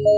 Hey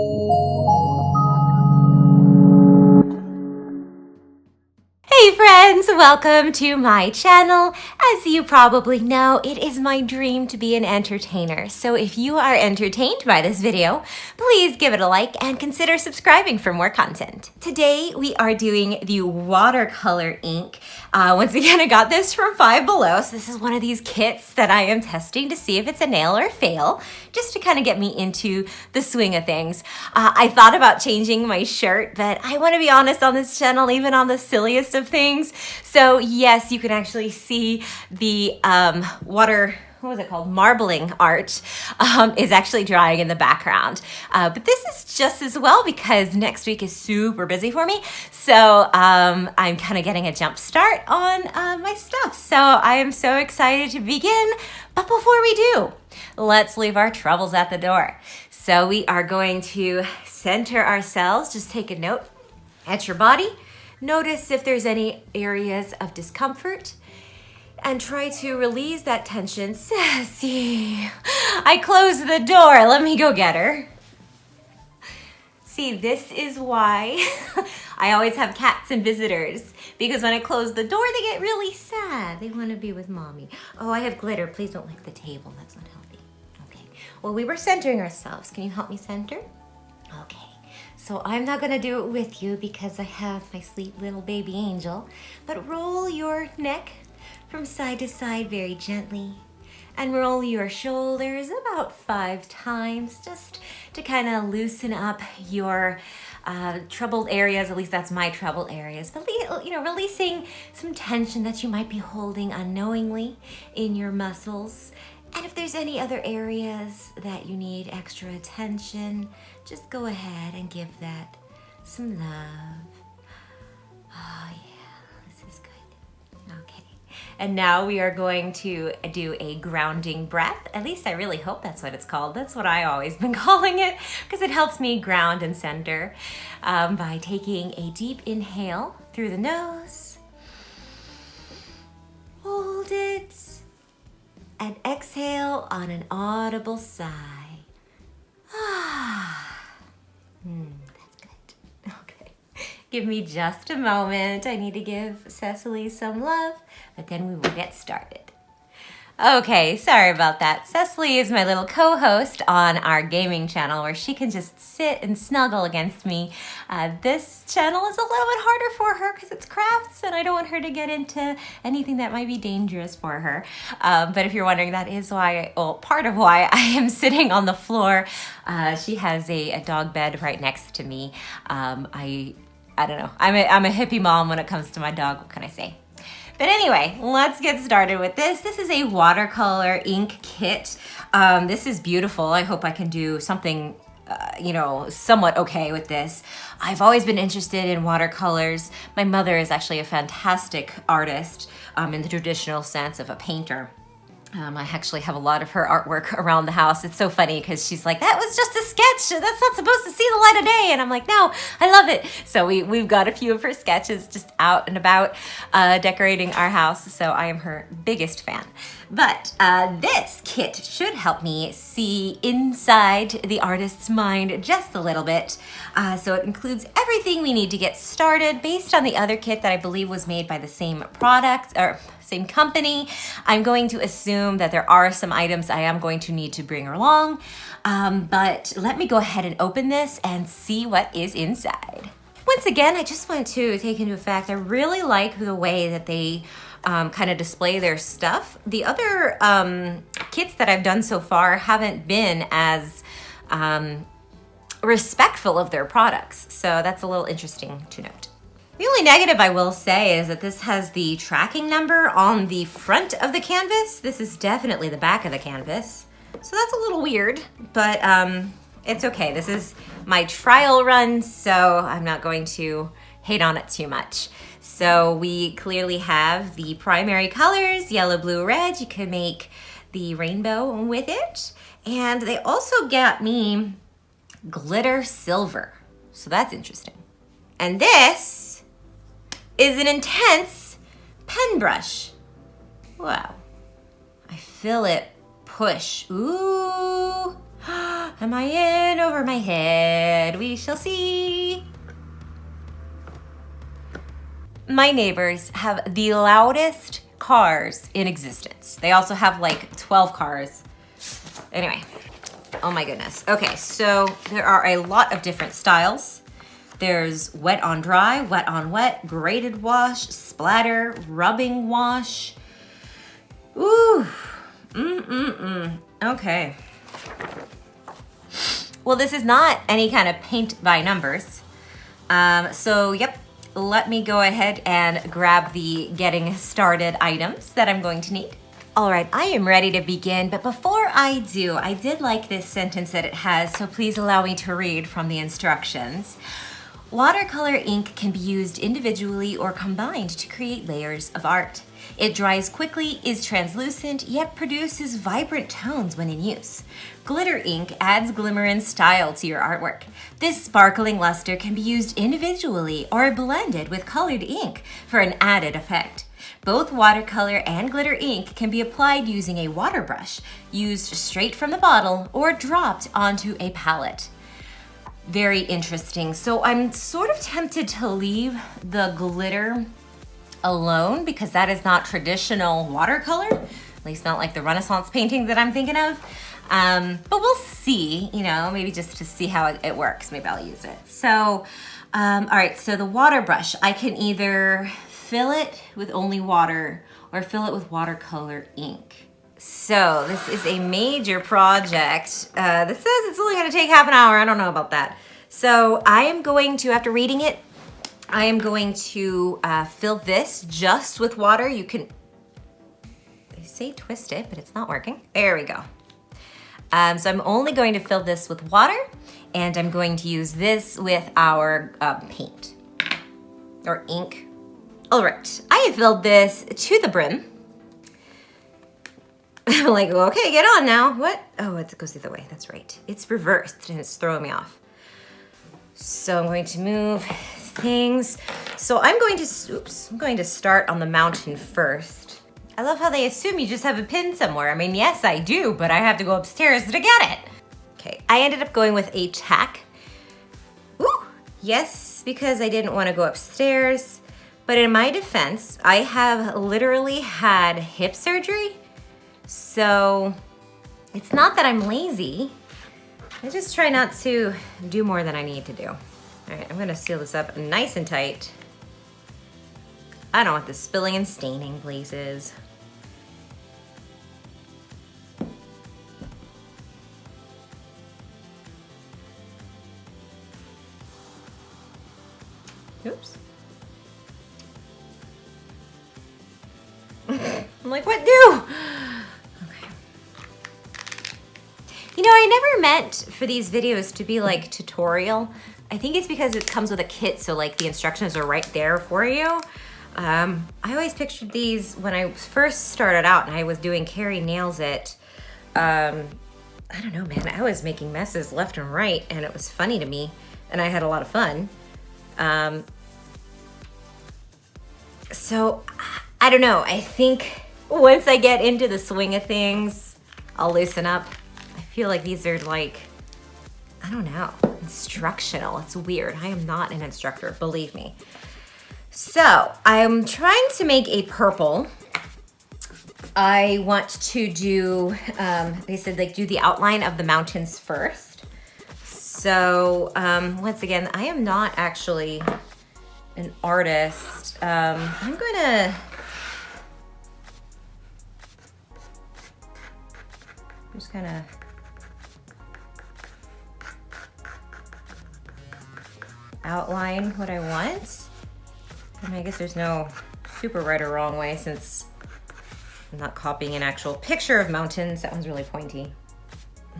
friends, welcome to my channel. As you probably know, it is my dream to be an entertainer. So if you are entertained by this video, please give it a like and consider subscribing for more content. Today we are doing the watercolor ink. Once again, I got this from Five Below. So this is one of these kits that I am testing to see if it's a nail or a fail, just to kind of get me into the swing of things. I thought about changing my shirt, but I want to be honest on this channel, even on the silliest of things. So yes, you can actually see the marbling art is actually drying in the background. But this is just as well because next week is super busy for me. So I'm kind of getting a jump start on my stuff. So I am so excited to begin. But before we do, let's leave our troubles at the door. So we are going to center ourselves. Just take a note at your body. Notice if there's any areas of discomfort and try to release that tension. Sassy, I closed the door. Let me go get her. See, this is why I always have cats and visitors, because when I close the door, they get really sad. They want to be with mommy. Oh, I have glitter. Please don't lick the table. That's not healthy. Okay. Well, we were centering ourselves. Can you help me center? Okay. So I'm not gonna do it with you because I have my sweet little baby angel, but roll your neck from side to side very gently and roll your shoulders about 5 times just to kind of loosen up your troubled areas. At least that's my troubled areas, but releasing some tension that you might be holding unknowingly in your muscles. And if there's any other areas that you need extra attention, just go ahead and give that some love. Oh yeah, this is good. Okay. And now we are going to do a grounding breath. At least I really hope that's what it's called. That's what I always been calling it because it helps me ground and center by taking a deep inhale through the nose. Hold it. And exhale on an audible sigh. That's good. Okay. Give me just a moment. I need to give Cecily some love, but then we will get started. Okay, sorry about that. Cecily is my little co-host on our gaming channel where she can just sit and snuggle against me. This channel is a little bit harder for her because it's crafts and I don't want her to get into anything that might be dangerous for her. But if you're wondering, that is why, part of why I am sitting on the floor. She has a dog bed right next to me. I don't know. I'm a hippie mom when it comes to my dog. What can I say? But anyway, let's get started with this. This is a watercolor ink kit. This is beautiful. I hope I can do something, somewhat okay with this. I've always been interested in watercolors. My mother is actually a fantastic artist in the traditional sense of a painter. I actually have a lot of her artwork around the house. It's so funny because she's like, that was just a sketch. That's not supposed to see the light of day. And I'm like, no, I love it. So we've got a few of her sketches just out and about decorating our house. So I am her biggest fan. But this kit should help me see inside the artist's mind just a little bit. So it includes everything we need to get started based on the other kit that I believe was made by the same product or same company. I'm going to assume that there are some items I am going to need to bring along. But let me go ahead and open this and see what is inside. Once again, I just want to take into effect, I really like the way that they kind of display their stuff. The other kits that I've done so far haven't been as respectful of their products. So that's a little interesting to note. The only negative I will say is that this has the tracking number on the front of the canvas. This is definitely the back of the canvas. So that's a little weird, but it's okay. This is my trial run, so I'm not going to hate on it too much. So we clearly have the primary colors, yellow, blue, red. You can make the rainbow with it. And they also got me glitter silver. So that's interesting. And this is an intense pen brush. Wow. I feel it push. Ooh. Am I in over my head? inside, we shall see. My neighbors have the loudest cars in existence. They also have like 12 cars. Anyway, oh my goodness. Okay, so there are a lot of different styles. There's wet on dry, wet on wet, graded wash, splatter, rubbing wash. Ooh, okay. Well, this is not any kind of paint by numbers. So yep, let me go ahead and grab the getting started items that I'm going to need. All right, I am ready to begin, but before I do, I did like this sentence that it has, so please allow me to read from the instructions. Watercolor ink can be used individually or combined to create layers of art. It dries quickly, is translucent, yet produces vibrant tones when in use. Glitter ink adds glimmer and style to your artwork. This sparkling luster can be used individually or blended with colored ink for an added effect. Both watercolor and glitter ink can be applied using a water brush, used straight from the bottle or dropped onto a palette. Very interesting. So I'm sort of tempted to leave the glitter alone because that is not traditional watercolor, at least not like the Renaissance painting that I'm thinking of. But we'll see, you know, maybe just to see how it works, maybe I'll use it. So, all right, so the water brush, I can either fill it with only water or fill it with watercolor ink. So this is a major project that says it's only gonna take half an hour. I don't know about that. So I am going to, after reading it, I am going to fill this just with water. You can, they say twist it, but it's not working. There we go. So I'm only going to fill this with water, and I'm going to use this with our paint or ink. All right, I have filled this to the brim. I'm like, well, okay, get on now. What? Oh, it goes the other way. That's right. It's reversed and it's throwing me off. So I'm going to move things. So I'm going to start on the mountain first. I love how they assume you just have a pin somewhere. I mean, yes, I do, but I have to go upstairs to get it. Okay, I ended up going with a tack. Ooh, yes, because I didn't want to go upstairs. But in my defense, I have literally had hip surgery. So it's not that I'm lazy. I just try not to do more than I need to do. All right, I'm gonna seal this up nice and tight. I don't want this spilling and staining places. Oops. I'm like, what do? Okay. You know, I never meant for these videos to be like tutorial. I think it's because it comes with a kit, so like the instructions are right there for you. I always pictured these when I first started out and I was doing Carrie Nails It. I don't know, man, I was making messes left and right and it was funny to me and I had a lot of fun. So I don't know, I think once I get into the swing of things, I'll loosen up. I feel like these are like, I don't know, instructional. It's weird. I am not an instructor, believe me. So I'm trying to make a purple. I want to do, they said like do the outline of the mountains first. So once again, I am not actually an artist. I'm just kind of outline what I want. And I guess there's no super right or wrong way since I'm not copying an actual picture of mountains. That one's really pointy.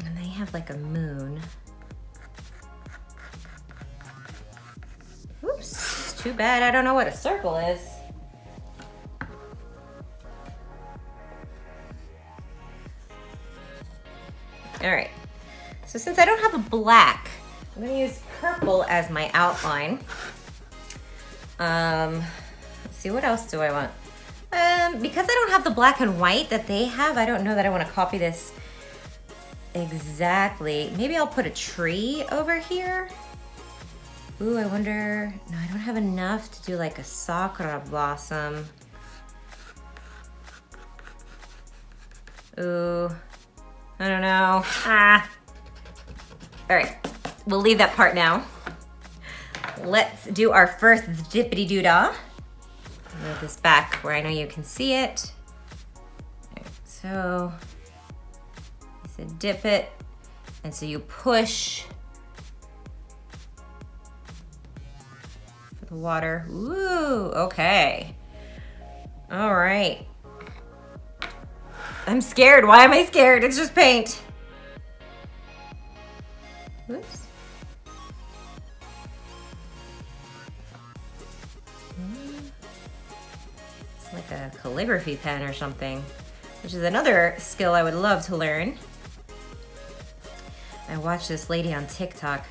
And they have like a moon. Oops, too bad I don't know what a circle is. All right, so since I don't have a black, I'm gonna use purple as my outline. Let's see, what else do I want? Because I don't have the black and white that they have, I don't know that I want to copy this exactly. Maybe I'll put a tree over here. Ooh, I wonder, no, I don't have enough to do like a sakura blossom. Ooh, I don't know. Ah. All right, we'll leave that part now. Let's do our first dippity doo-dah. Move this back where I know you can see it. All right, so you said dip it, and so you push for the water. Ooh, okay. All right. I'm scared. Why am I scared? It's just paint. Oops. It's like a calligraphy pen or something, which is another skill I would love to learn. I watched this lady on TikTok,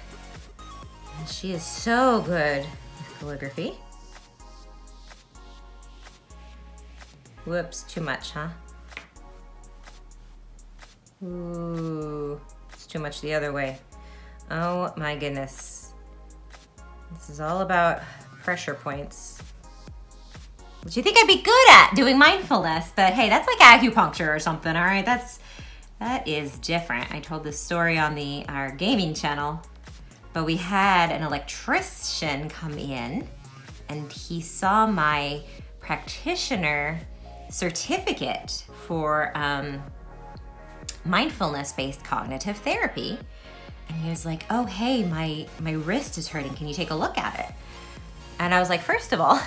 and she is so good with calligraphy. Whoops, too much, huh? Ooh, it's too much the other way. Oh my goodness. This is all about pressure points. Which you think I'd be good at, doing mindfulness, but hey, that's like acupuncture or something, all right? That is different. I told this story on our gaming channel, but we had an electrician come in and he saw my practitioner certificate for mindfulness-based cognitive therapy. And he was like, oh, hey, my wrist is hurting. Can you take a look at it? And I was like, first of all,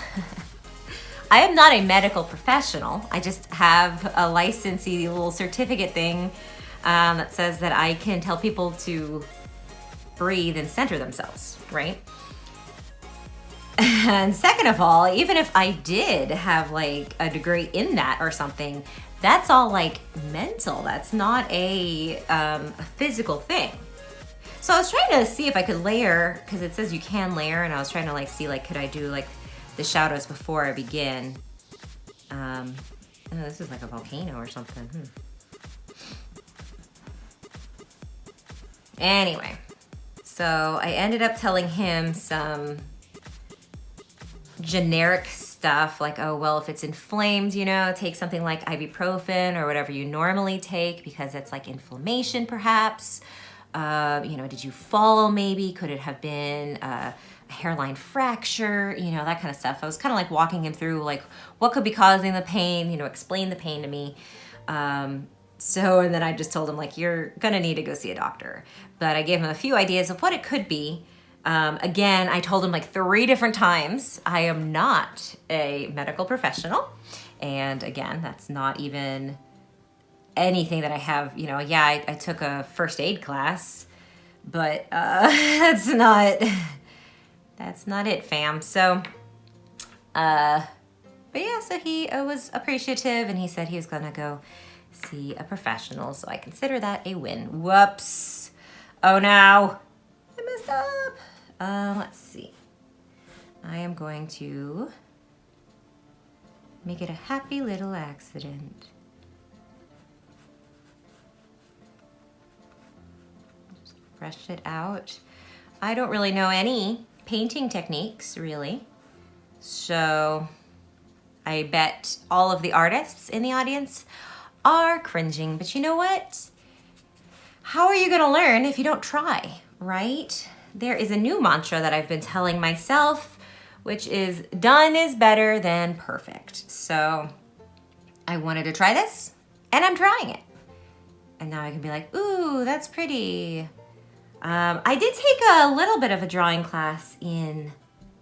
I am not a medical professional. I just have a licensee little certificate thing that says that I can tell people to breathe and center themselves, right? And second of all, even if I did have like a degree in that or something, that's all like mental. That's not a physical thing. So I was trying to see if I could layer, because it says you can layer, and I was trying to like see like could I do like the shadows before I begin. Oh, this is like a volcano or something. Anyway, so I ended up telling him some generic stuff like, oh, well, if it's inflamed, you know, take something like ibuprofen or whatever you normally take because it's like inflammation perhaps. You know, did you fall maybe? Could it have been a hairline fracture? You know, that kind of stuff. I was kind of like walking him through like what could be causing the pain, you know, explain the pain to me. And then I just told him like, you're gonna need to go see a doctor. But I gave him a few ideas of what it could be. Again, I told him like 3 different times, I am not a medical professional. And again, that's not even anything that I have, you know, yeah, I took a first aid class, but that's not it, fam. So, but yeah, so he was appreciative and he said he was gonna go see a professional. So I consider that a win. Whoops. Oh no, I messed up. Let's see. I am going to make it a happy little accident. Brush it out. I don't really know any painting techniques, really. So I bet all of the artists in the audience are cringing. But you know what? How are you gonna learn if you don't try, right? There is a new mantra that I've been telling myself, which is done is better than perfect. So I wanted to try this, and I'm trying it. And now I can be like, ooh, that's pretty. I did take a little bit of a drawing class in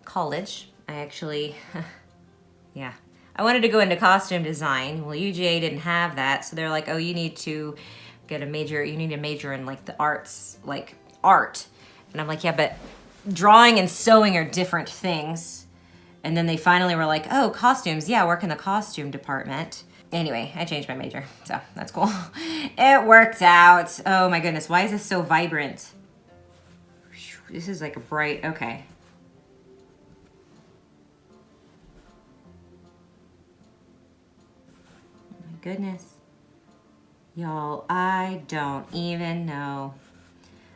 college. I actually, yeah. I wanted to go into costume design. Well, UGA didn't have that, so they're like, oh, you need to get a major, you need to major in like the arts, like art. And I'm like, yeah, but drawing and sewing are different things. And then they finally were like, oh, costumes, yeah, work in the costume department. Anyway, I changed my major, so that's cool. It worked out. Oh my goodness, why is this so vibrant? This is like a bright, okay. Oh my goodness. Y'all, I don't even know.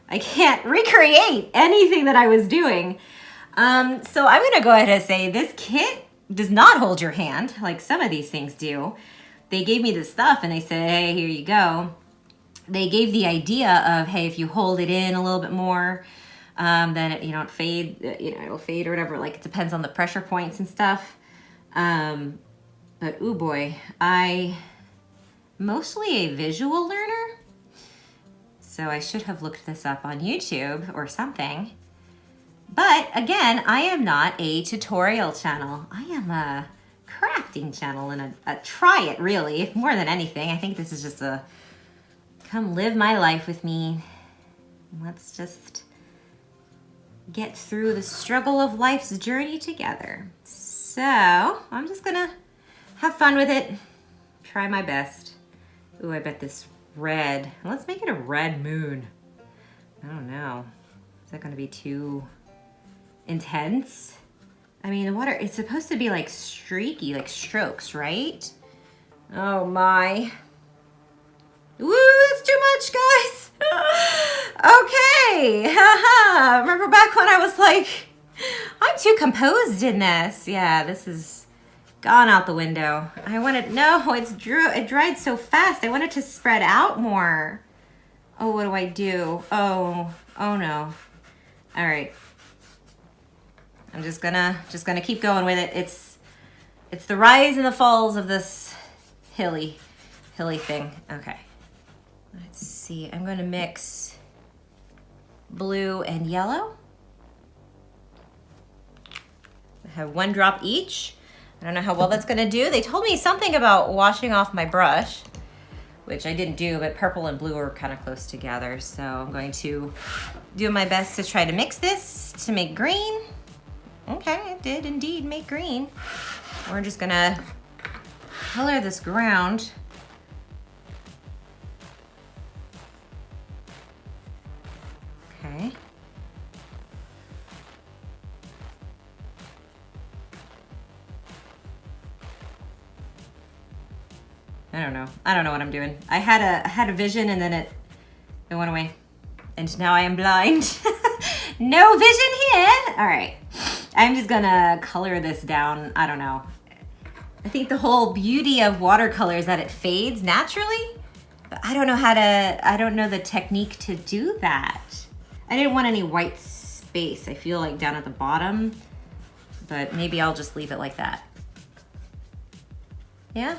I can't recreate anything that I was doing. So I'm gonna go ahead and say this kit does not hold your hand like some of these things do. They gave me this stuff and they said, hey, here you go. They gave the idea of, hey, if you hold it in a little bit more, then it, it'll fade or whatever. Like, it depends on the pressure points and stuff. But oh boy, I'm mostly a visual learner, so I should have looked this up on YouTube or something. But again, I am not a tutorial channel. I am a crafting channel and a try it, really, more than anything. I think this is just a come live my life with me. Let's just get through the struggle of life's journey together. So I'm just gonna have fun with it, try my best. Ooh, I bet this red, let's make it a red moon. I don't know, is that gonna be too intense? I mean, the water, it's supposed to be like streaky, like strokes, right? Oh my. Woo, that's too much, guys. Okay, haha. Remember back when I was like, I'm too composed in this. Yeah, this is gone out the window. It dried so fast. I want it to spread out more. Oh, what do I do? Oh no. All right. I'm just gonna keep going with it. It's the rise and the falls of this hilly thing. Okay. Let's see. I'm gonna mix blue and yellow. I have 1 drop each. I don't know how well that's gonna do. They told me something about washing off my brush, which I didn't do, but purple and blue are kind of close together. So I'm going to do my best to try to mix this to make green. Okay, it did indeed make green. We're just gonna color this ground. Okay. I don't know what I'm doing. I had a vision and then it went away. And now I am blind. No vision here. All right. I'm just gonna color this down. I don't know. I think the whole beauty of watercolor is that it fades naturally, but I don't know the technique to do that. I didn't want any white space, I feel like, down at the bottom, but maybe I'll just leave it like that. Yeah?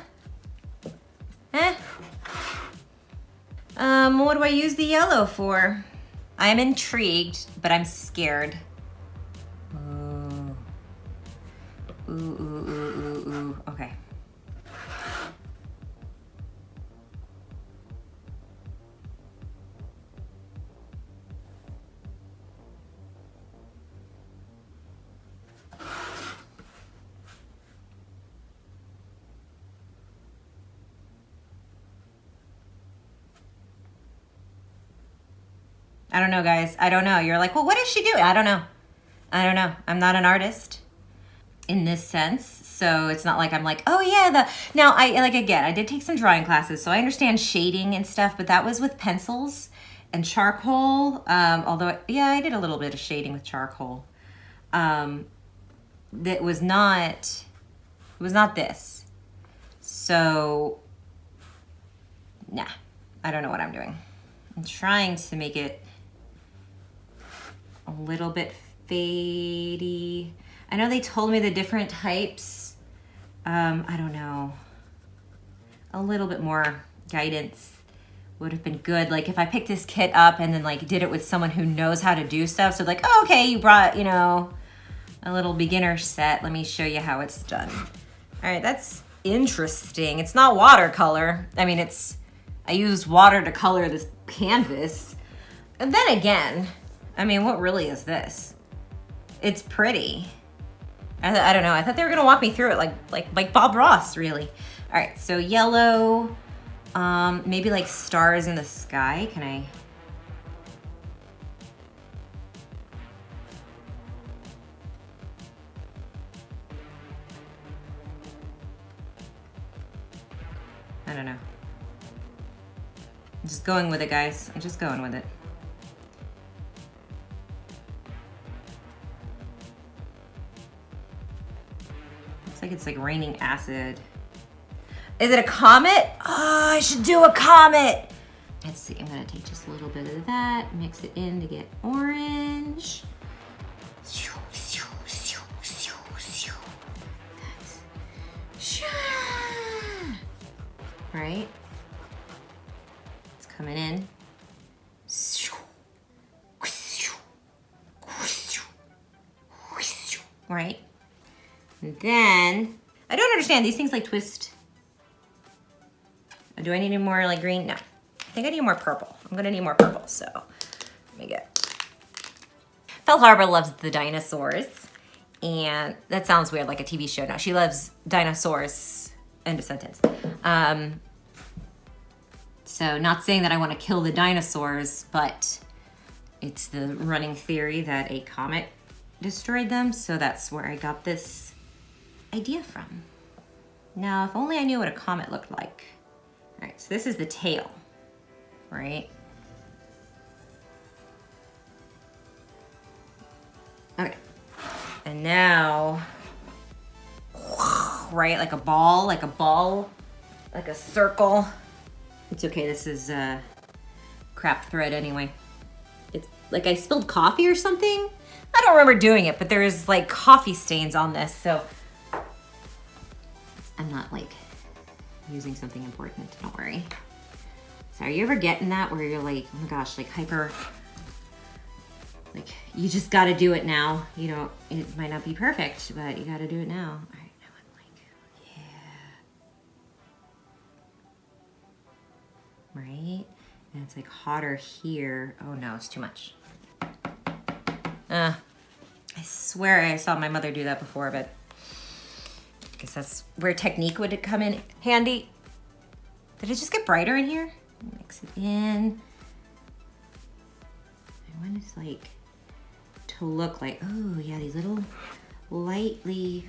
What do I use the yellow for? I'm intrigued, but I'm scared. Ooh. Okay. I don't know, guys. I don't know. You're like, well, what is she doing? I don't know. I'm not an artist in this sense. So it's not like I'm like, oh yeah, now I did take some drawing classes, so I understand shading and stuff, but that was with pencils and charcoal. Although, yeah, I did a little bit of shading with charcoal. That was not this. So, nah, I don't know what I'm doing. I'm trying to make it a little bit fadey. I know they told me the different types. I don't know. A little bit more guidance would have been good. Like if I picked this kit up and then like did it with someone who knows how to do stuff. So like, oh, okay, you brought, a little beginner set. Let me show you how it's done. All right, that's interesting. It's not watercolor. I mean, I used water to color this canvas. And then again, I mean, what really is this? It's pretty. I don't know. I thought they were gonna walk me through it like Bob Ross, really. All right, so yellow, maybe like stars in the sky. Can I? I don't know. I'm just going with it, guys. I'm just going with it. Looks like it's like raining acid. Is it a comet? Oh, I should do a comet. Let's see, I'm gonna take just a little bit of that, mix it in to get orange. Right? It's coming in. Right? And then, I don't understand, these things like twist. Do I need any more like green? No. I think I need more purple. I'm gonna need more purple, so let me get. Fel Harbor loves the dinosaurs, and that sounds weird, like a TV show. No, she loves dinosaurs, end of sentence. So not saying that I wanna kill the dinosaurs, but it's the running theory that a comet destroyed them, so that's where I got this idea from. Now, if only I knew what a comet looked like. All right, so this is the tail, right? Okay, and now, right, like a ball, like a circle. It's okay, this is crap thread anyway. It's like I spilled coffee or something. I don't remember doing it, but there's like coffee stains on this, so I'm not like using something important, don't worry. So are you ever getting that where you're like, oh my gosh, like hyper, like you just gotta do it now. You know, it might not be perfect, but you gotta do it now. All right, now I'm like, yeah. Right? And it's like hotter here. Oh no, it's too much. I swear I saw my mother do that before, but I guess that's where technique would come in handy. Did it just get brighter in here? Mix it in. I want it like to look like, oh yeah, these little lightly,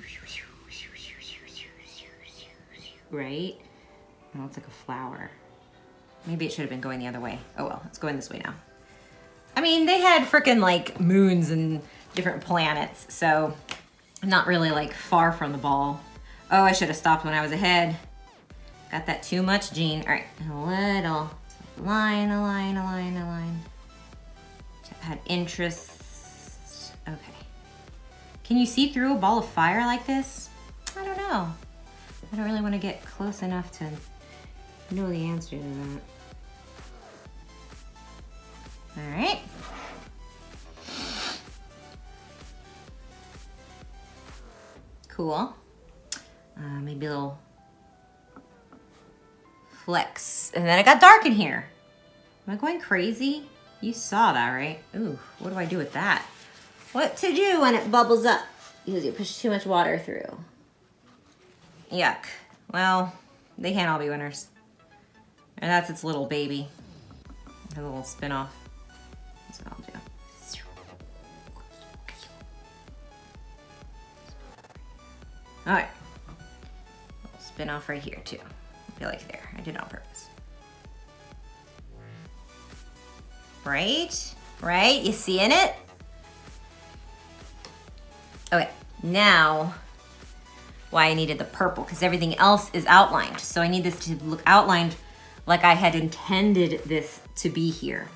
right? Oh, it's like a flower. Maybe it should have been going the other way. Oh well, it's going this way now. I mean, they had frickin' like moons and different planets, so I'm not really like far from the ball. Oh, I should have stopped when I was ahead. Got that too much, Jean. All right, a little line, a line, a line, a line. Had interest. Okay. Can you see through a ball of fire like this? I don't know. I don't really want to get close enough to know the answer to that. All right. Cool. Maybe a little flex. And then it got dark in here. Am I going crazy? You saw that, right? Ooh, what do I do with that? What to do when it bubbles up? Because you push too much water through. Yuck. Well, they can't all be winners. And that's its little baby. A little spin-off. That's what I'll do. All right. Little spin-off right here too. I feel like there. I did it on purpose. Right? Right? You seeing it? Okay, now why I needed the purple, because everything else is outlined. So I need this to look outlined like I had intended this to be here.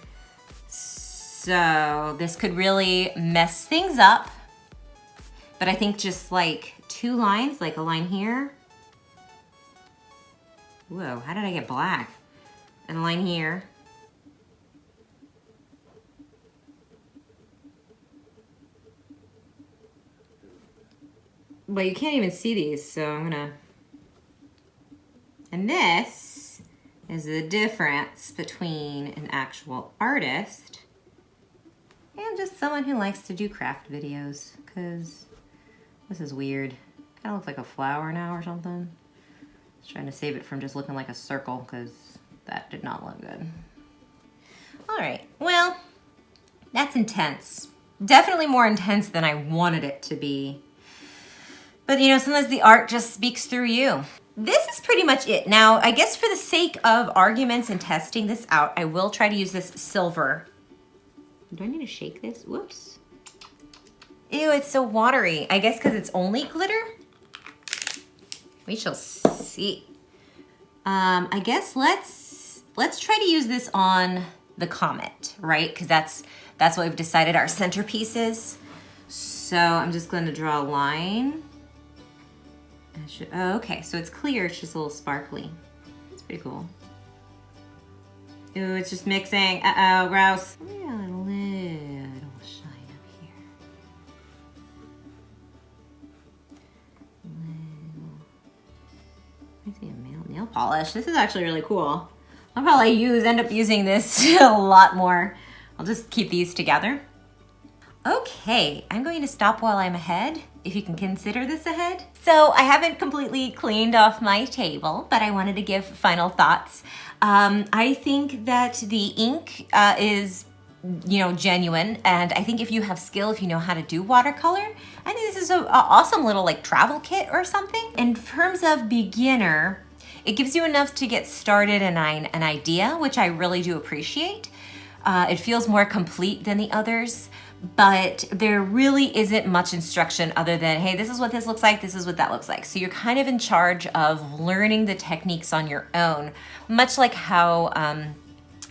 So this could really mess things up. But I think just like 2 lines, like a line here. Whoa, how did I get black? And a line here. Well, you can't even see these, so I'm gonna... And this is the difference between an actual artist and just someone who likes to do craft videos, because this is weird. Kind of looks like a flower now or something. I was trying to save it from just looking like a circle, because that did not look good. All right, well, that's intense. Definitely more intense than I wanted it to be. But you know, sometimes the art just speaks through you. This is pretty much it. Now, I guess for the sake of arguments and testing this out, I will try to use this silver. Do I need to shake this? Whoops. Ew, it's so watery. I guess because it's only glitter? We shall see. I guess let's try to use this on the comet, right? Because that's what we've decided our centerpiece is. So I'm just going to draw a line. Oh, okay, so it's clear, it's just a little sparkly. It's pretty cool. Ooh, it's just mixing. Uh-oh, gross. Yeah, a little shine up here. I see a nail polish. This is actually really cool. I'll probably end up using this a lot more. I'll just keep these together. Okay, I'm going to stop while I'm ahead, if you can consider this ahead. So I haven't completely cleaned off my table, but I wanted to give final thoughts. I think that the ink is, genuine, and I think if you have skill, if you know how to do watercolor, I think this is an awesome little like travel kit or something. In terms of beginner, it gives you enough to get started and an idea, which I really do appreciate. It feels more complete than the others, but there really isn't much instruction other than, hey, this is what this looks like, this is what that looks like. So you're kind of in charge of learning the techniques on your own, much like how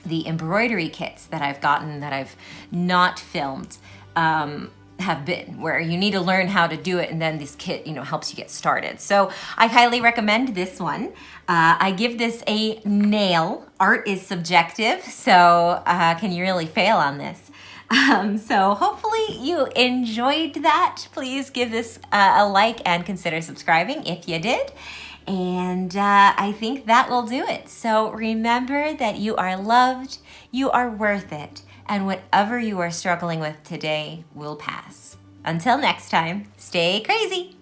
the embroidery kits that I've gotten that I've not filmed have been, where you need to learn how to do it, and then this kit, helps you get started. So I highly recommend this one. I give this a nail. Art is subjective, so can you really fail on this? So hopefully you enjoyed that. Please give this a like and consider subscribing if you did. And I think that will do it. So remember that you are loved, you are worth it, and whatever you are struggling with today will pass. Until next time, stay crazy.